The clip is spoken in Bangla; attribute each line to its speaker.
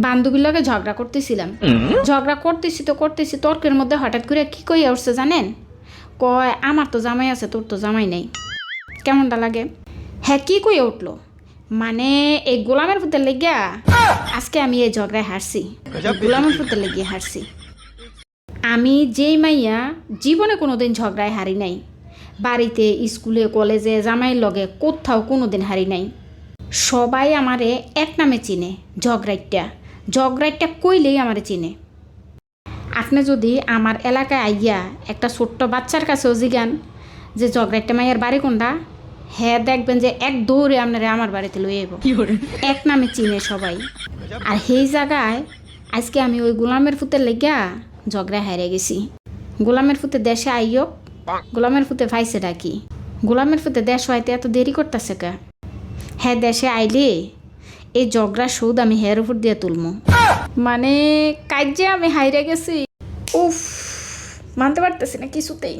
Speaker 1: বান্ধবীর লগে ঝগড়া করতেছি তর্কের মধ্যে হঠাৎ করে কি কই উঠছে জানেন? কয় আমার তো জামাই আছে, তোর তো জামাই নেই। কেমনটা লাগে? হ্যাঁ, কি কই উঠলো মানে এই গোলামের ফুতের লেগিয়া আজকে আমি এই ঝগড়ায় হারছি, গোলামের ফুতের লেগিয়ে হারছি। আমি যেই মাইয়া জীবনে কোনোদিন ঝগড়ায় হারি নাই, বাড়িতে স্কুলে কলেজে জামাইয়ের লগে কোথাও কোনোদিন হারি নাই। সবাই আমারে এক নামে চিনে, ঝগড়াইটা কইলেই আমারে চিনে। আপনি যদি আমার এলাকায় আইয়া একটা ছোট্ট বাচ্চার কাছেও জিগান যে ঝগড়াইটা মাইয়ার বাড়ি কোনটা, হ্যাঁ দেখবেন যে এক দৌড়ে আপনারা আমার বাড়িতে লই আইব। এক নামে চিনে সবাই। আর সেই জায়গায় আজকে আমি ওই গোলামের ফুতের লেগা ঝগড়া হারিয়ে গেছি। গোলামের ফুতে দেশে আইয়ক, গোলামের ফুতে ভাইসে ডাকি। গোলামের ফুতে দেশ হইতে এত দেরি করতেছে কা? হ্যাঁ দেশে আইলে এই ঝগড়ার সৌদ আমি হের উপর দিয়ে তুলমু। মানে কাজে আমি হাইরে গেছি। উফ, মানতে পারতেছি না কিছুতেই।